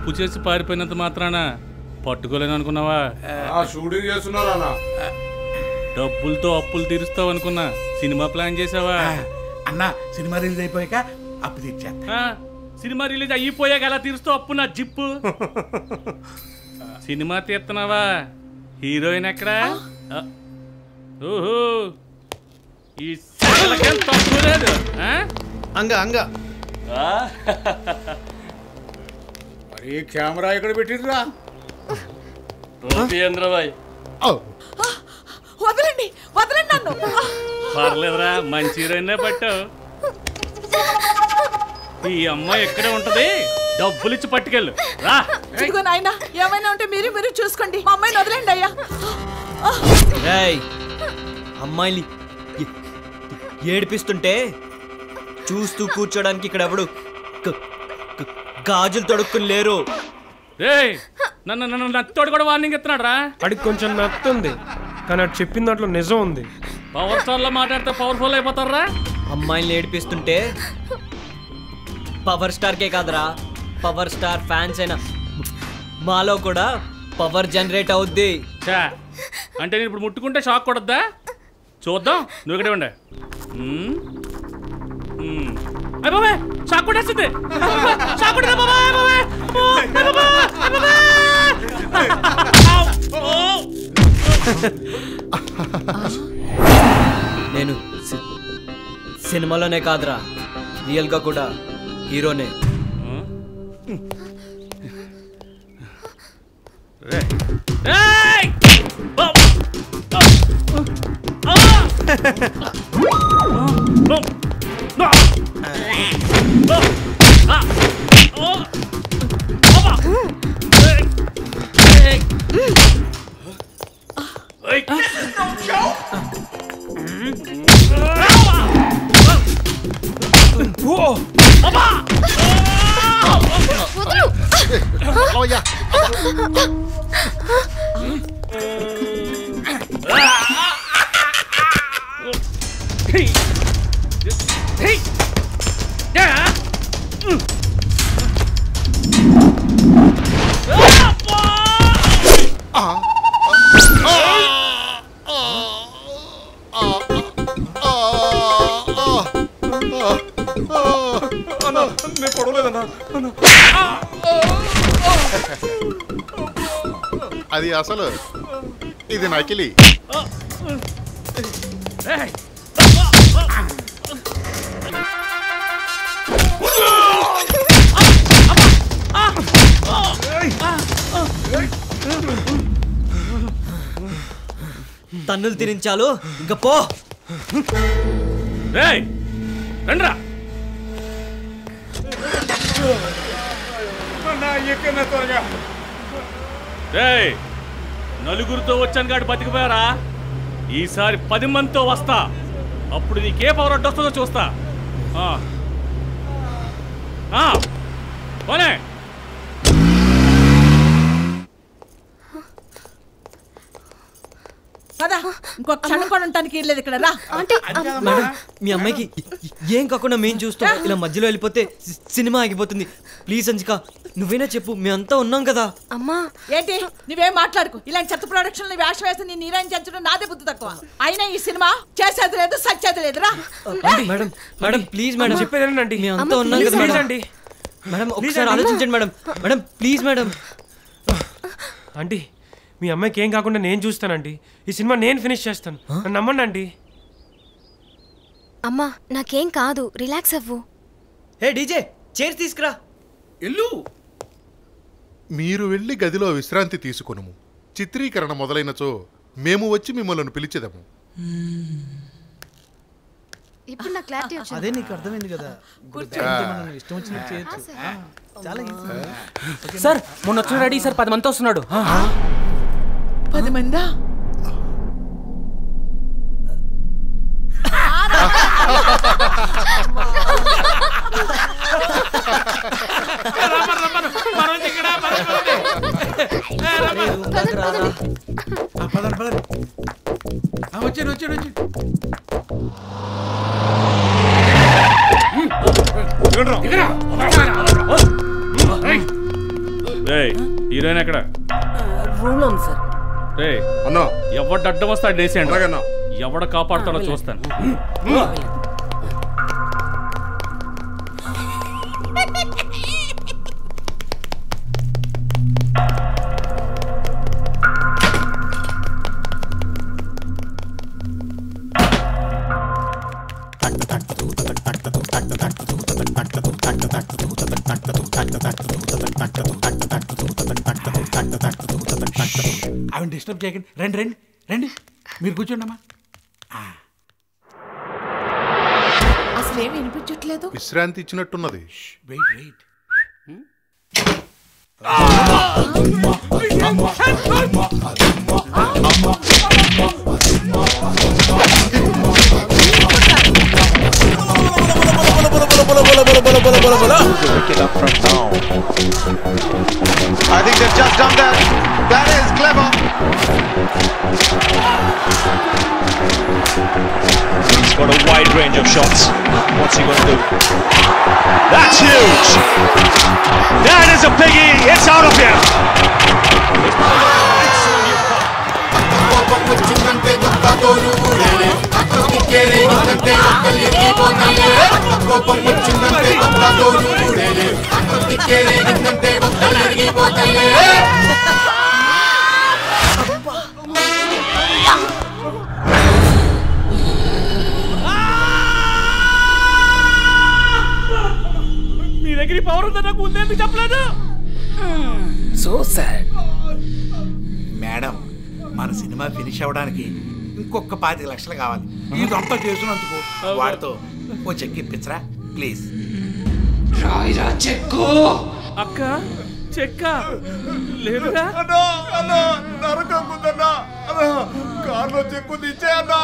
తప్పు చేసి పారిపోయినంత మాత్రాన పట్టుకోలేను అనుకున్నావా? షూటింగ్ చేస్తున్నారా? డబ్బులతో అప్పులు తీరుస్తావు అనుకున్నా. సినిమా ప్లాన్ చేసావా? అన్నా సినిమా రిలీజ్ అయిపోయాక అప్పు తీర్చేస్తా. సినిమా రిలీజ్ అయిపోయాక ఎలా తీరుస్తావు అప్పు నా జిప్పు? సినిమా తీస్తున్నావా? హీరోయిన్ ఎక్కడా? ఓహో ఈ సినిమాకేం తప్పు లేదు. మరి కెమెరా ఎక్కడ పెట్టిర్రా? వదలండి వదలండి నన్ను. పర్లేదురా, మంచి హీరోయిన్నే పట్టావు. ఈ అమ్మాయి ఎక్కడే ఉంటది, డబ్బులు ఇచ్చి పట్టుకెళ్ళు రా. ఇదిగో నాయనా, ఏమైనా ఉంటే మీరు చూసుకోండి. మా అమ్మాయిని వదలండి అయ్యా. అమ్మాయిని ఏడిపిస్తుంటే చూస్తూ కూర్చోడానికి ఇక్కడ ఎవడు గాజులు తొడుక్కుని లేరు. నన్ను నత్తోడు కూడా వార్నింగ్ ఇస్తున్నాడు రా. అడిగి కొంచెం నత్తుంది, కానీ అటు చెప్పిన దాంట్లో నిజం ఉంది. పవర్ స్టార్ లో మాట్లాడితే పవర్ఫుల్ అయిపోతారా? అమ్మాయిని ఏడిపిస్తుంటే పవర్ స్టార్కే కాదురా, పవర్ స్టార్ ఫ్యాన్స్ అయినా మాలో కూడా పవర్ జనరేట్ అవుద్ది. అంటే నేను ఇప్పుడు ముట్టుకుంటే షాక్ కొడద్దా? చూద్దాం, నువ్వు ఇక్కడే ఉండే. బాబాయ్ షాక్ కొట్టేస్తుంది. షాక్ కొట్టేదా బాబాయ్? నేను సినిమాలోనే కాదురా, రియల్ గా కూడా హీరోనే. అది అసలు ఇది నకిలీ. తన్నులు తిరించాలు, ఇంకా పో. రండ్రా. నలుగురితో వచ్చాను కాడు బతికిపోయారా? ఈసారి 10 మందితో వస్తా, అప్పుడు నీకే పవర్ అడ్డొస్తుందో చూస్తా. పోనే. ఇంకో క్షణం కూడా ఉండటానికి లేదు ఇక్కడ. రా. మేడం, మీ అమ్మాయికి ఏం కాకుండా మేము చూస్తాం, ఇలా మధ్యలో వెళ్ళిపోతే సినిమా ఆగిపోతుంది. ప్లీజ్ అంజిక, నువ్వేనా చెప్పు, మేమంతా ఉన్నాం కదా. అమ్మా ఏంటి నువ్వేం మాట్లాడుకు. ఇలాంటి చెత్త ప్రొడక్షన్ వేషం వేసి నేను హీరోయిన్ చేయించడం నాదే బుద్ధి తక్కువ. అయినా ఈ సినిమా చేసేది లేదు, సచ్చేది లేదు. రా మేడం, మేడం ప్లీజ్ మేడం, చెప్పేదేనండి, మేమంతా ఉన్నాం కదా మేడం. మేడం ఒకసారి ఆలోచించండి madam. Madam please madam. Aunty, మీ అమ్మాయికి ఏం కాకుండా నేను చూస్తానండి. ఈ సినిమా నేను ఫినిష్ చేస్తాను, నన్ను నమ్మండి ఆంటీ. అమ్మా నాకేం కాదు, రిలాక్స్ అవ్వు. హే డీజే, చైర్ తీసుకురా. ఎల్లు. మీరు వెళ్ళి గదిలో విశ్రాంతి తీసుకొనుము. చిత్రీకరణ మొదలైనచో మేము వచ్చి మిమ్మల్ని పిలిచెదము. ఇప్పుడు నా క్లారిటీ వచ్చింది. అదే నీకు అర్థమైంది కదా. ఇష్టం వచ్చినట్టు చేయొచ్చు. చాలా ఈజీ. సార్ మొన్న వచ్చిన రెడీ సార్ 10 మంది వస్తున్నాడు. 10 మందా? వచ్చాడు. హీరోయిన్ ఎక్కడ? రూమ్ లో ఉంది సార్. రే అన్నా ఎవడ అడ్డం వస్తాడు డేసేయండి. అలాగన్నా. ఎవడ కాపాడుతాడో చూస్తాను. ఆవిడ డిస్టర్బ్ చేయకండి. రండి రండి రండి, మీరు కూర్చోండమ్మా. అసలు ఏమి వినిపించట్లేదు. విశ్రాంతి ఇచ్చినట్టున్నది. Wait wait. I think they've just done that. That is clever. He's got a wide range of shots. What's he going to do? That's huge. That is a biggie. It's out of here. మీ దగ్గర power ఉందా? నాకు ముందేందుకు చెప్పలేదు? So sad. Madam, మన cinema finish అవ్వడానికి ఇంకొక 25 లక్షలు కావాలి. ఇదంతా చేసినందుకు వాడితో ఓ చెక్ ఇప్పించరా ప్లీజ్. చెక్కు అక్క, చెక్క లేదుగా. కార్లో చెక్కు ఇచ్చే అన్నా.